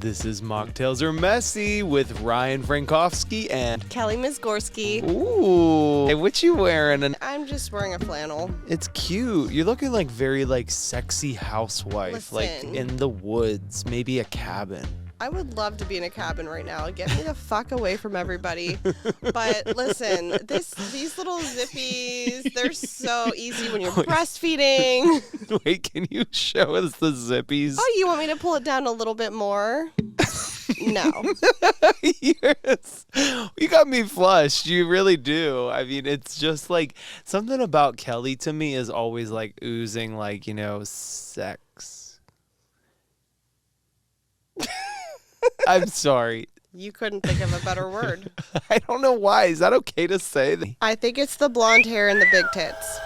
This is Mocktails Or Messy with Ryan Frankowski and Kelly Mizgorski. Ooh. Hey, what you wearing? I'm just wearing a flannel. It's cute. You're looking like very sexy housewife. Listen. Like in the woods, maybe a cabin. I would love to be in a cabin right now. Get me the fuck away from everybody. But listen, these little zippies, they're so easy when you're breastfeeding. Wait, can you show us the zippies? Oh, you want me to pull it down a little bit more? No. Yes. You got me flushed. You really do. I mean, it's just like something about Kelly to me is always like oozing sex. I'm sorry. You couldn't think of a better word. I don't know why. Is that okay to say? I think it's the blonde hair and the big tits.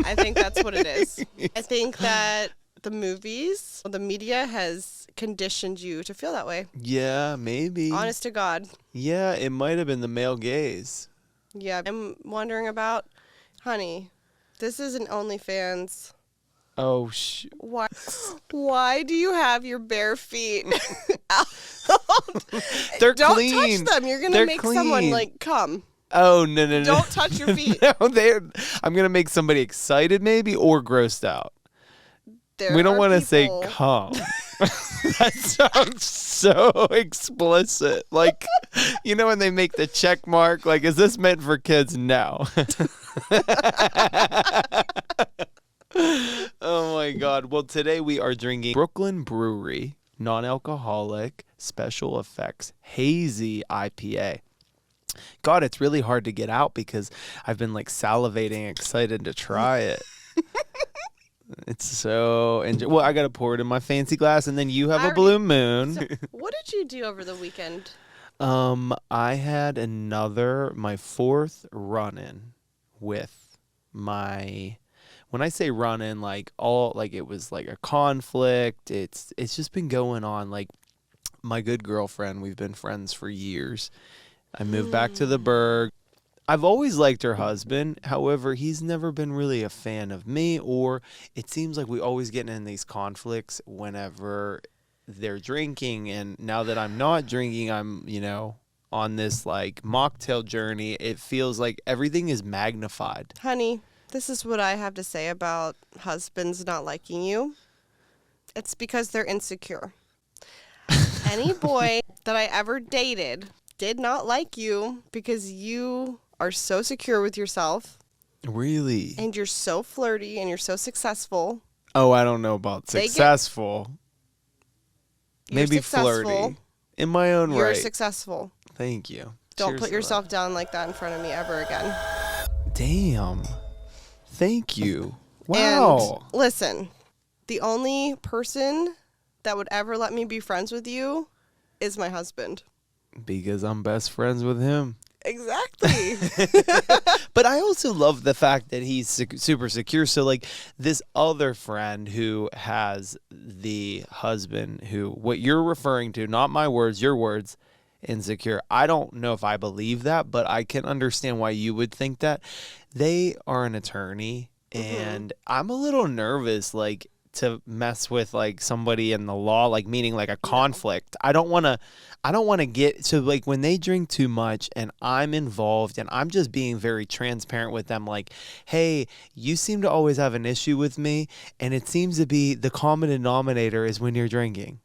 I think that's what it is. I think that the movies, the media has conditioned you to feel that way. Yeah, maybe. Honest to God. Yeah, it might have been the male gaze. Yeah, I'm wondering about, honey, this isn't OnlyFans. Oh, Why do you have your bare feet out? They're Don't clean. touch them. You're going to make someone come. Oh, no. Don't touch your feet. No, I'm going to make somebody excited maybe or grossed out. We don't want to say come. That sounds so explicit. Like, when they make the check mark, like, is this meant for kids? No. Oh my God. Well, today we are drinking Brooklyn Brewery non-alcoholic special effects hazy IPA. God, it's really hard to get out because I've been salivating, excited to try it. It's so well, I got to pour it in my fancy glass, and then you have a blue moon. So, what did you do over the weekend? I had my fourth run-in with my. When I say run-in, it was like a conflict. It's just been going on. Like my good girlfriend, we've been friends for years. I moved back to the Berg. I've always liked her husband. However, he's never been really a fan of me, or it seems like we always get in these conflicts whenever they're drinking. And now that I'm not drinking, I'm, on this mocktail journey. It feels like everything is magnified. Honey, this is what I have to say about husbands not liking you. It's because they're insecure. Any boy that I ever dated did not like you because you are so secure with yourself. Really? And you're so flirty and you're so successful. Oh, I don't know about successful. Maybe successful. Flirty. In my own right. You're successful. Thank you. Don't Cheers put yourself down like that in front of me ever again. Damn. Thank you. Wow. And listen, the only person that would ever let me be friends with you is my husband. Because I'm best friends with him. Exactly. But I also love the fact that he's super secure. So this other friend who has the husband who, what you're referring to, not my words, your words, insecure. I don't know if I believe that, but I can understand why you would think that. They are an attorney, and I'm a little nervous, to mess with somebody in the law, meaning a conflict. I don't want to get so when they drink too much and I'm involved and I'm just being very transparent with them, hey, you seem to always have an issue with me, and it seems to be the common denominator is when you're drinking.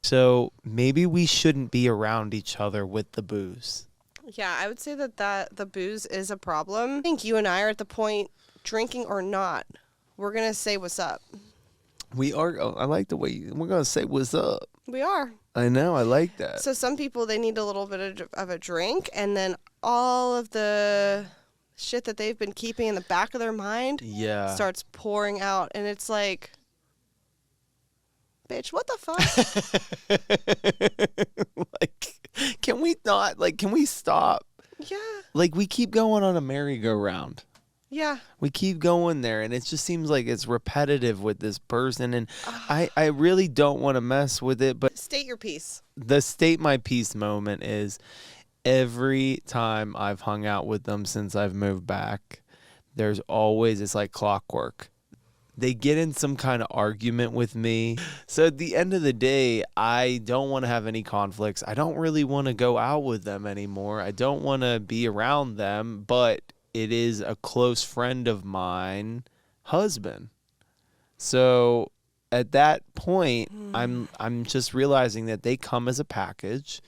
So maybe we shouldn't be around each other with the booze. Yeah, I would say that the booze is a problem. I think you and I are at the point, drinking or not, we're going to say what's up. We are. I like the way we're going to say what's up. We are. I know. I like that. So some people, they need a little bit of a drink, and then all of the shit that they've been keeping in the back of their mind starts pouring out. And it's like, bitch, what the fuck? Can we not? Can we stop? Yeah. We keep going on a merry-go-round. Yeah. We keep going there, and it just seems like it's repetitive with this person, and I really don't want to mess with it. But state your piece. The state my piece moment is every time I've hung out with them since I've moved back, there's always, it's like clockwork. they get in some kind of argument with me. So at the end of the day, I don't want to have any conflicts. I don't really want to go out with them anymore. I don't want to be around them, but it is a close friend of mine, husband. So at that point, I'm just realizing that they come as a package,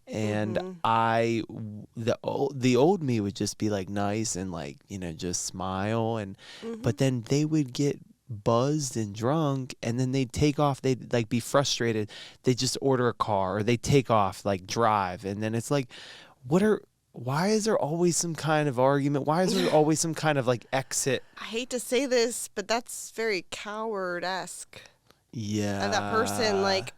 and the old me would just be like nice and like, you know, just smile, and but then they would get buzzed and drunk, and then they'd take off. They'd like be frustrated. They just order a car, or they take off, like drive, and then it's like, why is there always some kind of argument? Why is there always some kind of like exit? I hate to say this, but that's very coward-esque. Yeah. And that person, like,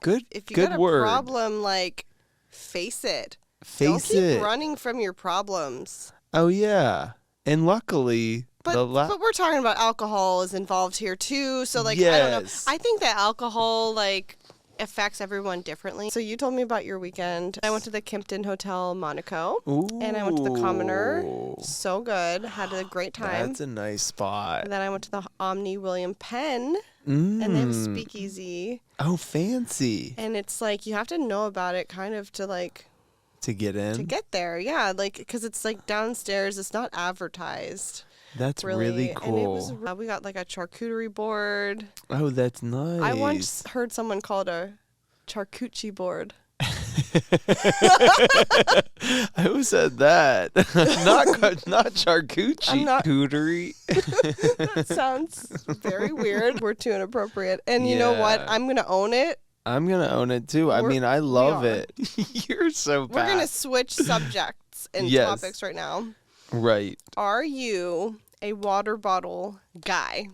if you good got a word. problem, like, face it. Don't keep running from your problems. Oh yeah, and luckily. But we're talking about alcohol is involved here too. So like, yes. I don't know. I think that alcohol like affects everyone differently. So you told me about your weekend. I went to the Kimpton Hotel Monaco. Ooh. And I went to the Commoner. So good. Had a great time. That's a nice spot. And then I went to the Omni William Penn. And they have a speakeasy. Oh, fancy. And it's like you have to know about it kind of to like to get in. To get there. Yeah, like cuz it's like downstairs. It's not advertised. That's really cool. And it was, we got like a charcuterie board. Oh, that's nice. I once heard someone call it a charcuterie board. Who said that? not charcuterie. Charcuterie. That sounds very weird. We're too inappropriate. And you know what? I'm going to own it. I'm going to own it too. I mean, I love it. You're so bad. We're going to switch subjects and topics right now. Right. Are you a water bottle guy?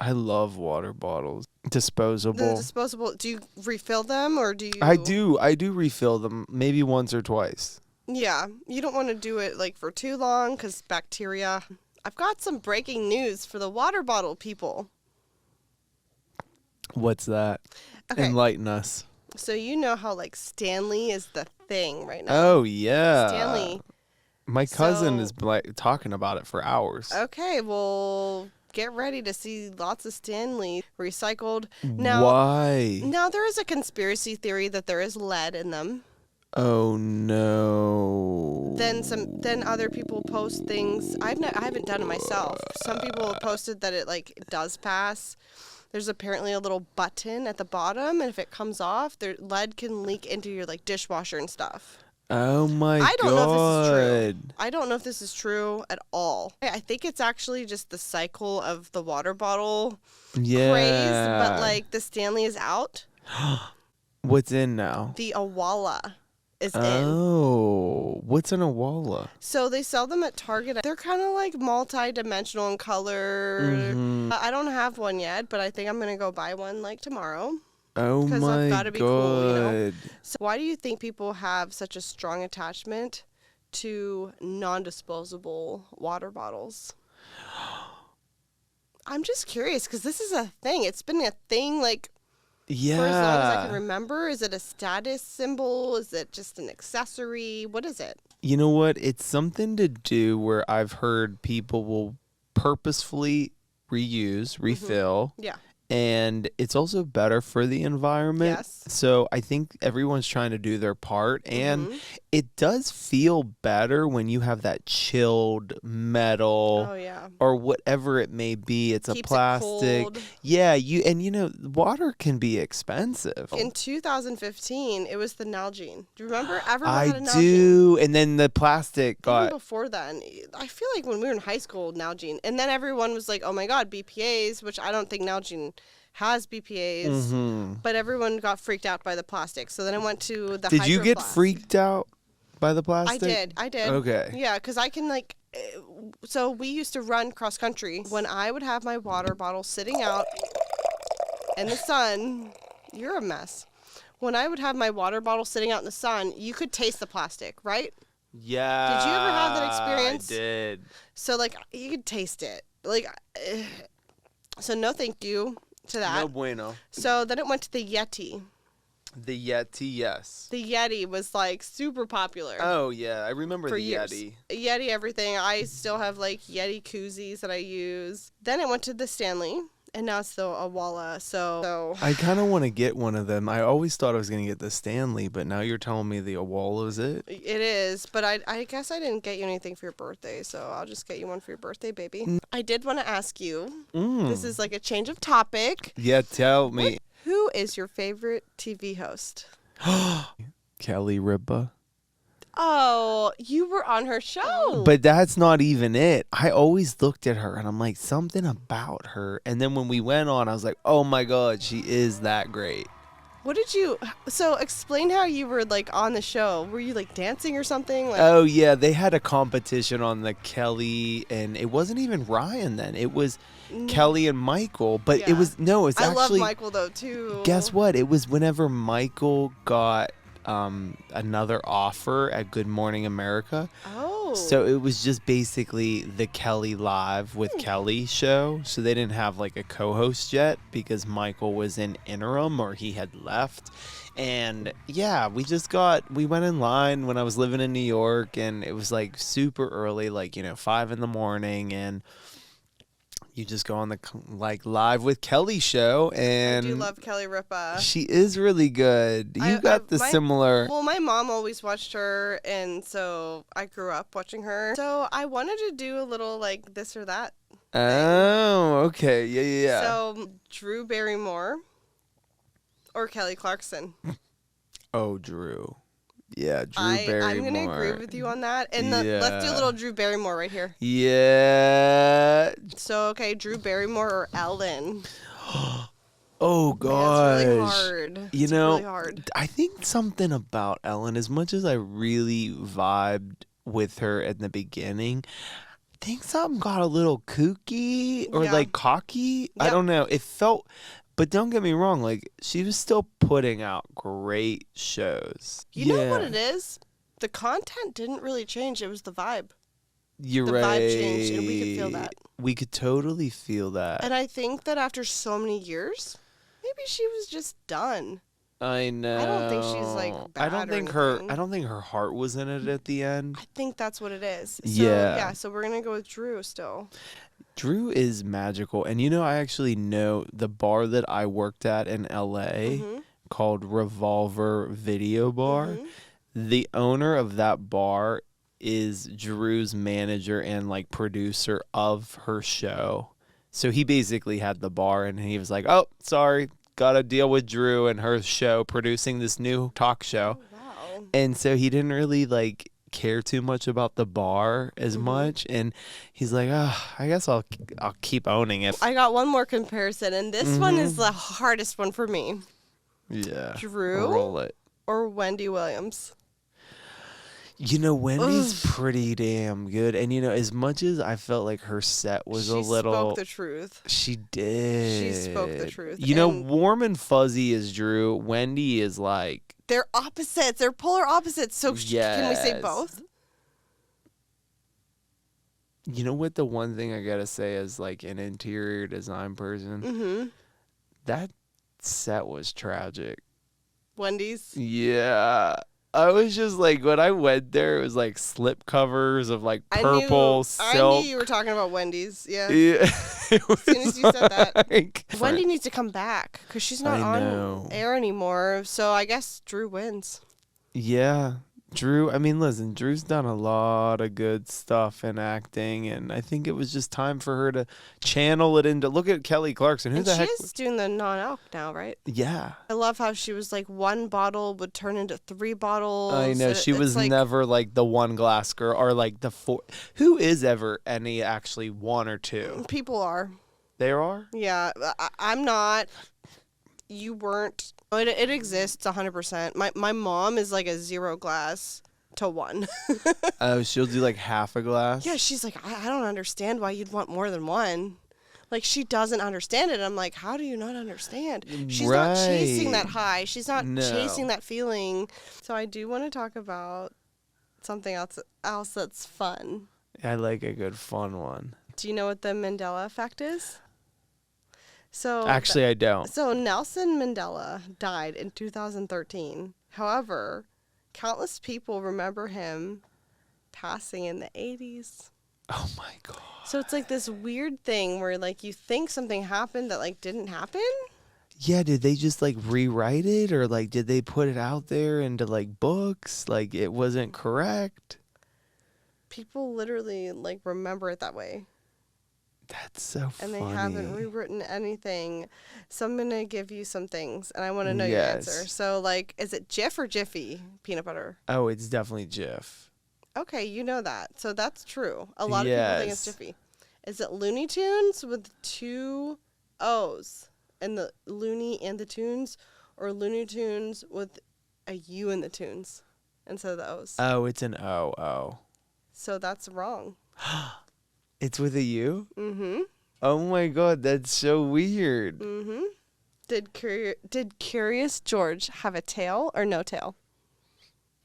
I love water bottles. Disposable. The disposable. Do you refill them or do you? I do refill them maybe once or twice. Yeah. You don't want to do it like for too long because bacteria. I've got some breaking news for the water bottle people. What's that? Okay. Enlighten us. So you know how like Stanley is the thing right now. Oh, yeah. Stanley. My cousin is like talking about it for hours. Okay, well, get ready to see lots of Stanley recycled. Now, why? Now there is a conspiracy theory that there is lead in them. Oh no. Then other people post things. I haven't done it myself. Some people have posted that it like does pass. There's apparently a little button at the bottom, and if it comes off, lead can leak into your like dishwasher and stuff. Oh my God. I don't know if this is true. I don't know if this is true at all. I think it's actually just the cycle of the water bottle craze, but like the Stanley is out. What's in now? The Awala is in. Oh, what's an Awala? So they sell them at Target. They're kind of like multi-dimensional in color. I don't have one yet, but I think I'm going to go buy one like tomorrow. Oh my God. Because I've got to be cool, you know? So why do you think people have such a strong attachment to non-disposable water bottles? I'm just curious because this is a thing. It's been a thing like for as long as I can remember. Is it a status symbol? Is it just an accessory? What is it? You know what? It's something to do where I've heard people will purposefully reuse, refill. Yeah. And it's also better for the environment. Yes. So I think everyone's trying to do their part. And it does feel better when you have that chilled metal or whatever it may be. It's Keeps a plastic. It cold. Yeah, water can be expensive. In 2015, it was the Nalgene. Do you remember? Everyone I had a Nalgene. do. And then the plastic got... Even before then, I feel like when we were in high school, Nalgene. And then everyone was like, oh my God, BPAs, which I don't think Nalgene has BPAs, but everyone got freaked out by the plastic. So then I went to the Did you get Hydroblast. freaked out by the plastic? I did. Okay. Yeah, because I can like, so we used to run cross country. When I would have my water bottle sitting out in the sun, you're a mess. When I would have my water bottle sitting out in the sun, you could taste the plastic, right? Yeah. Did you ever have that experience? I did. So like, you could taste it. Like, so no thank you to that. No bueno. So then it went to the Yeti. The Yeti, yes. The Yeti was like super popular. Oh, yeah. I remember for the years. Yeti. Yeti everything. I still have like Yeti koozies that I use. Then it went to the Stanley, and now it's the Awala. So I kind of want to get one of them. I always thought I was going to get the Stanley, but now you're telling me the Awala is it? it is. But I guess I didn't get you anything for your birthday, so I'll just get you one for your birthday, baby. I did want to ask you. This is like a change of topic. Yeah, tell me. Who is your favorite TV host? Kelly Ripa. Oh, you were on her show. But that's not even it. I always looked at her and I'm like, something about her. And then when we went on, I was like, oh my God, she is that great. What did you... So explain how you were like on the show. Were you like dancing or something? Like, Oh, yeah. They had a competition on the Kelly, and it wasn't even Ryan then. It was Kelly and Michael. But it Yeah. was, no, it's I actually... love Michael though too. Guess what? It was whenever Michael got another offer at Good Morning America. Oh. So it was just basically the Kelly Live with Kelly show. So they didn't have like a co-host yet because Michael was in interim or he had left. And yeah, we went in line when I was living in New York, and it was like super early, like, 5 a.m, and you just go on the like Live with Kelly show, and I do love Kelly Ripa. she is really good. You got the similar. Well, my mom always watched her, and so I grew up watching her. So I wanted to do a little like this or that. Oh, okay. Yeah. So Drew Barrymore or Kelly Clarkson. Oh, Drew. Yeah, Drew Barrymore. I'm going to agree with you on that. And let's do a little Drew Barrymore right here. Yeah. So, okay, Drew Barrymore or Ellen. Oh, gosh. It's really hard. It's really hard. I think something about Ellen, as much as I really vibed with her at the beginning, I think something got a little kooky or like cocky. I don't know. It felt... But don't get me wrong, like, she was still putting out great shows. You know what it is? The content didn't really change. It was the vibe. You're the right. The vibe changed, and we could feel that. We could totally feel that. And I think that after so many years, maybe she was just done. I know. I don't think she's, like, bad I don't think her heart was in it at the end. I think that's what it is. So, Yeah. So we're going to go with Drew still. Drew is magical. And I actually know the bar that I worked at in LA called Revolver Video Bar. The owner of that bar is Drew's manager and like producer of her show. So he basically had the bar and he was like, oh, sorry, got to deal with Drew and her show producing this new talk show. Oh, wow. And so he didn't really like care too much about the bar as much, and he's like, I guess I'll keep owning it. I got one more comparison, and this one is the hardest one for me. Yeah. Drew roll it. or Wendy Williams? Wendy's pretty damn good, and as much as I felt like her set was a little, she spoke the truth. She did. She spoke the truth. Warm and fuzzy is Drew. Wendy is like, they're opposites. They're polar opposites. So can we say both? You know what? The one thing I gotta say is like an interior design person. That set was tragic. Wendy's. Yeah. I was just like, when I went there, it was like slip covers of like purple silk. I knew you were talking about Wendy's. Yeah. As soon as you said that. Wendy needs to come back because she's not on air anymore. So I guess Drew wins. Yeah. Drew, I mean, listen, Drew's done a lot of good stuff in acting, and I think it was just time for her to channel it into. Look at Kelly Clarkson. Who the heck? She's doing the non-alc now, right? Yeah. I love how she was like one bottle would turn into 3 bottles. I know. She was never like the one glass girl or like the 4. Who is ever any actually 1 or 2? People are. There are? Yeah. I'm not. You weren't. It exists 100%. My mom is like a 0 glass to 1. Oh, she'll do like half a glass? Yeah, she's like, I don't understand why you'd want more than 1. Like, she doesn't understand it. I'm like, how do you not understand? She's not chasing that high. She's not chasing that feeling. So I do want to talk about something else that's fun. I like a good fun one. Do you know what the Mandela Effect is? So Actually, I don't. So Nelson Mandela died in 2013. However, countless people remember him passing in the 80s. Oh my God. So it's like this weird thing where like you think something happened that like didn't happen. Yeah, did they just like rewrite it, or like did they put it out there into like books? Like it wasn't correct? People literally like remember it that way. That's so funny. And they haven't rewritten anything. So I'm going to give you some things, and I want to know your answer. So, like, is it Jif or Jiffy peanut butter? Oh, it's definitely Jif. Okay, you know that. So that's true. A lot of people think it's Jiffy. Is it Looney Tunes with 2 O's and the Looney and the Tunes, or Looney Tunes with a U in the Tunes instead of the O's? Oh, it's an O. So that's wrong. It's with a U? Mm-hmm. Oh my God, that's so weird. Mm-hmm. Did Curious George have a tail or no tail?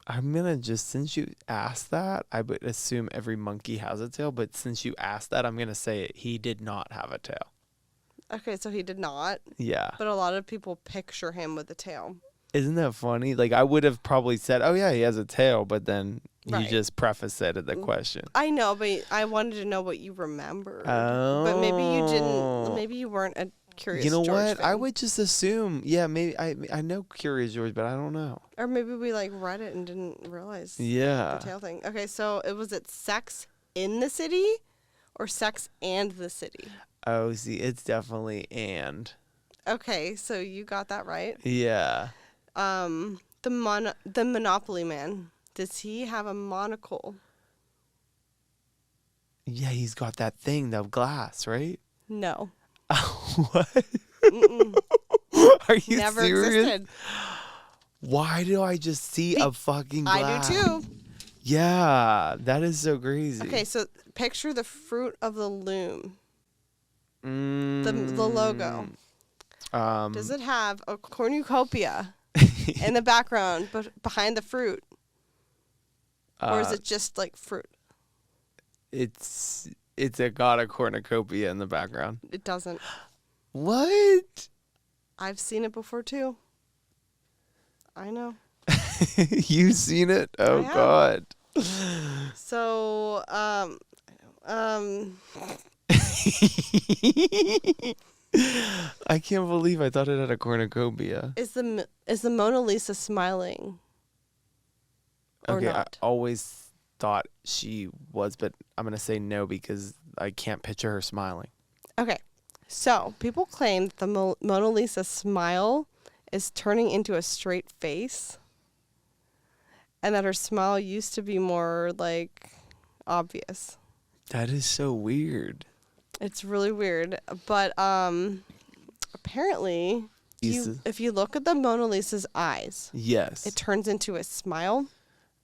I'm gonna just, since you asked that, I would assume every monkey has a tail, but since you asked that, I'm gonna say it. He did not have a tail. Okay, so he did not. Yeah. But a lot of people picture him with a tail. Isn't that funny? Like, I would have probably said, oh yeah, he has a tail, but then Right. you just preface it at the question. I know, but I wanted to know what you remember. Oh. But maybe you didn't. Maybe you weren't a Curious George. You know what? fan. I would just assume, yeah, maybe I know Curious George, but I don't know. Or maybe we like read it and didn't realize Yeah. the tail thing. Okay, so was it Sex in the City or Sex and the City? Oh, see, it's definitely and. Okay, so you got that right. Yeah. The Monopoly Man. Does he have a monocle? Yeah, he's got that thing, the glass, right? No. What? Are you Never serious? existed. Why do I just see a fucking glass? I do too. Yeah, that is so crazy. Okay, so picture the fruit of the loom. Mm, The logo. Does it have a cornucopia in the background, but behind the fruit? Or is it just like fruit? It's got a cornucopia in the background. It doesn't. What? I've seen it before too. I know. You've seen it? Oh I have. God. So, I can't believe I thought it had a cornucopia. is the Mona Lisa smiling? Or Okay, not? I always thought she was, but I'm going to say no because I can't picture her smiling. Okay, so people claim that the Mona Lisa smile is turning into a straight face, and that her smile used to be more like obvious. That is so weird. It's really weird, but apparently, if you look at the Mona Lisa's eyes, Yes. it turns into a smile.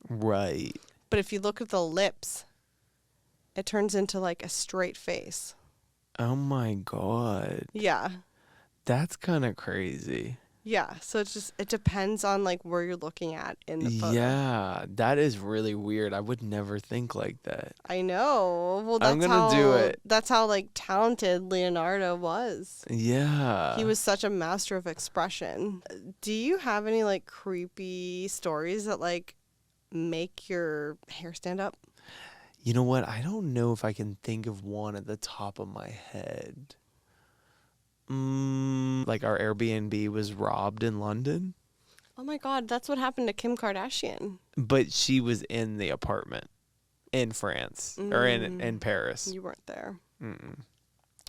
Right. But if you look at the lips, it turns into like a straight face. Oh my God. Yeah. That's kind of crazy. Yeah. So it depends on like where you're looking at in the photo. Yeah, that is really weird. I would never think like that. I know. Well, that's I'm gonna do it. That's how like talented Leonardo was. Yeah. He was such a master of expression. Do you have any like creepy stories that like make your hair stand up? You know what? I don't know if I can think of one at the top of my head. Like our Airbnb was robbed in London. Oh my God, that's what happened to Kim Kardashian. But she was in the apartment in France or in Paris. You weren't there. Mm-mm.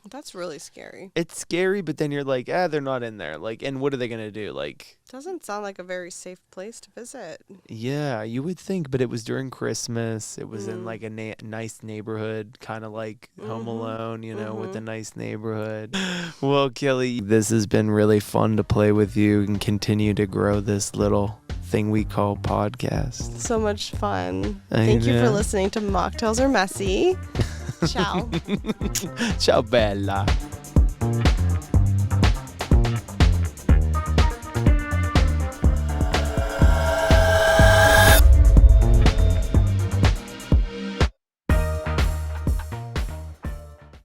That's really scary. It's scary, but then you're like, they're not in there. Like, and what are they gonna do? Like, Doesn't sound like a very safe place to visit. yeah, you would think, but it was during Christmas. It was in like a nice neighborhood, kind of like Home Alone, you know, with a nice neighborhood. Well, Kelly, this has been really fun to play with you and continue to grow this little thing we call podcast. So much fun. I Thank you for know. listening to Mocktails Or Messy. Ciao. Ciao Bella.